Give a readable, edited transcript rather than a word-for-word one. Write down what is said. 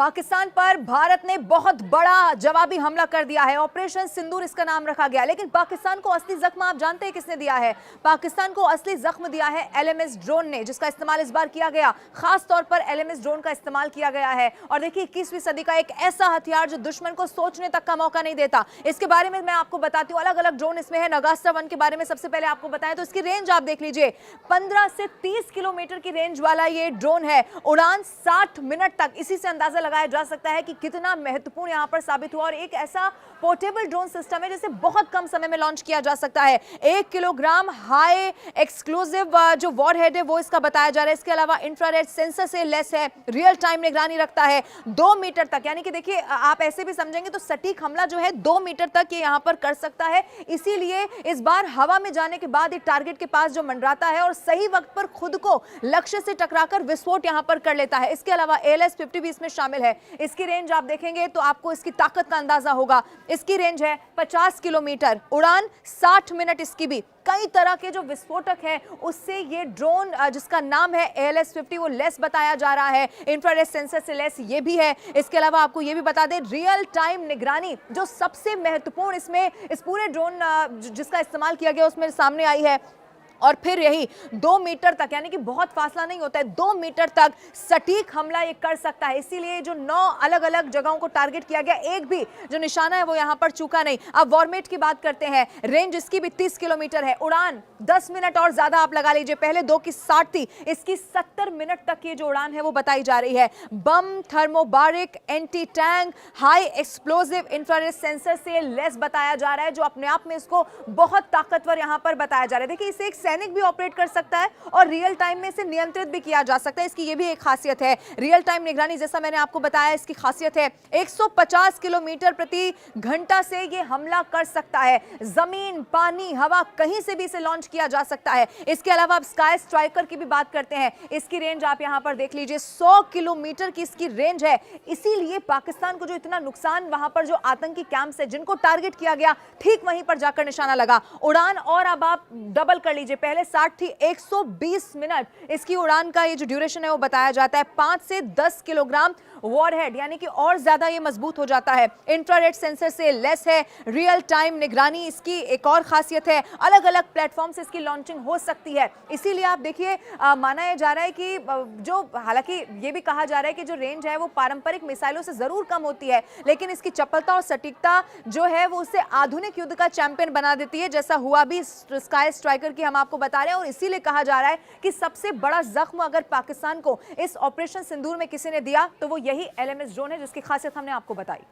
पाकिस्तान पर भारत ने बहुत बड़ा जवाबी हमला कर दिया है। ऑपरेशन सिंदूर इसका नाम रखा गया, लेकिन पाकिस्तान को असली जख्म आप जानते हैं किसने दिया है? पाकिस्तान को असली जख्म दिया है एलएमएस ड्रोन ने, जिसका इस्तेमाल इस बार किया गया। खास तौर पर एलएमएस ड्रोन का इस्तेमाल किया गया है। और देखिए 21वीं सदी का एक ऐसा हथियार जो दुश्मन को सोचने तक का मौका नहीं देता। इसके बारे में मैं आपको बताती हूँ। अलग अलग ड्रोन इसमें है। नगास्ट्रा 1 के बारे में सबसे पहले आपको बताएं तो इसकी रेंज आप देख लीजिए, 15 से 30 किलोमीटर की रेंज वाला ये ड्रोन है। उड़ान 60 मिनट तक। इसी से अंदाजा लगाया जा सकता है कि कितना महत्वपूर्ण यहां पर साबित हुआ। और एक ऐसा पोर्टेबल ड्रोन सिस्टम है जिसे बहुत कम समय में लॉन्च किया जा सकता है। 1 किलोग्राम हाई एक्सक्लूसिव जो वॉरहेड है वो इसका बताया जा रहा है। इसके अलावा इंफ्रारेड सेंसर से लेस है, रियल टाइम निगरानी रखता है 2 मीटर तक। यानी कि देखिए आप ऐसे भी समझेंगे तो सटीक हमला जो है 2 मीटर तक ये यहां पर कर सकता है। इसीलिए इस बार हवा में जाने के बाद एक टारगेट के पास जो मंडराता है और सही वक्त पर खुद को लक्ष्य से टकराकर विस्फोट यहां पर कर लेता है। इसके अलावा ALS-50 भी इसमें शामिल है। इसकी रेंज आप देखेंगे तो आपको इसकी ताकत का अंदाजा होगा। इसकी रेंज है 50 किलोमीटर, उड़ान 60 मिनट। इसकी भी कई तरह के जो विस्फोटक हैं उससे ये ड्रोन जिसका नाम है ALS-50 वो लेस बताया जा रहा है। इंफ्रारेड सेंसर से लेस ये भी है। इसके अलावा आपको ये भी बता दें रियल टाइम निगरानी जो सबसे महत्वपूर्ण इसमें इस पूरे ड्रोन जिसका इस्तेमाल किया गया उसमें सामने आई है। और फिर यही 2 मीटर तक, यानी कि बहुत फासला नहीं होता है, 2 मीटर तक सटीक हमला ये कर सकता है। इसीलिए जो 9 अलग अलग जगहों को टारगेट किया गया, एक भी जो निशाना है वो यहां पर चूका नहीं। अब वॉरमेट की बात करते हैं। रेंज इसकी भी 30 किलोमीटर है। उड़ान 10 मिनट और ज्यादा आप लगा लीजिए। पहले 2 की 60 थी, इसकी 70 मिनट तक की जो उड़ान है वो बताई जा रही है। Bomb, thermobaric, anti tank, high explosive, infrared sensor से लेस बताया जा रहा है, जो अपने आप में इसको बहुत ताकतवर यहां पर बताया जा रहा है। देखिए इसे एक सैनिक भी ऑपरेट कर सकता है और रियल टाइम में इसे नियंत्रित भी किया जा सकता है। इसकी ये भी एक खासियत है। रियल टाइम निगरानी जैसा मैंने आपको बताया इसकी खासियत है। 150 किलोमीटर प्रति घंटा से ये हमला कर सकता है। जमीन, पानी, हवा कहीं से भी इसे लॉन्च किया जा सकता है। इसके अलावा आप स्काई स्ट्राइकर की भी बात करते हैं। इसकी रेंज आप यहां पर देख लीजिए, 100 किलोमीटर की इसकी रेंज है। इसीलिए पाकिस्तान को जो इतना नुकसान वहां पर जो आतंकी कैंप्स है जिनको टारगेट किया गया, ठीक वहीं पर जाकर निशाना लगा। उड़ान और अब आप डबल कर लीजिए, पहले 60 थी, 120 मिनट इसकी उड़ान का ये जो ड्यूरेशन है वो बताया जाता है। 5 से 10 किलोग्राम वॉरहेड, यानी कि और ज्यादा ये मजबूत हो जाता है। इंफ्रारेड सेंसर से लेस है। रियल टाइम निगरानी इसकी एक और खासियत है। अलग अलग प्लेटफॉर्म से इसकी लॉन्चिंग हो सकती है। इसीलिए आप देखिए माना जा रहा है कि जो, हालांकि ये भी कहा जा रहा है कि जो रेंज है वो पारंपरिक मिसाइलों से जरूर कम होती है, लेकिन इसकी चपलता और सटीकता जो है वो उसे आधुनिक युद्ध का चैंपियन बना देती है, जैसा हुआ भी स्काई स्ट्राइकर की हम आपको बता रहे हैं। और इसीलिए कहा जा रहा है कि सबसे बड़ा जख्म अगर पाकिस्तान को इस ऑपरेशन सिंदूर में किसी ने दिया तो वो यही LMS ड्रोन है, जिसकी खासियत हमने आपको बताई।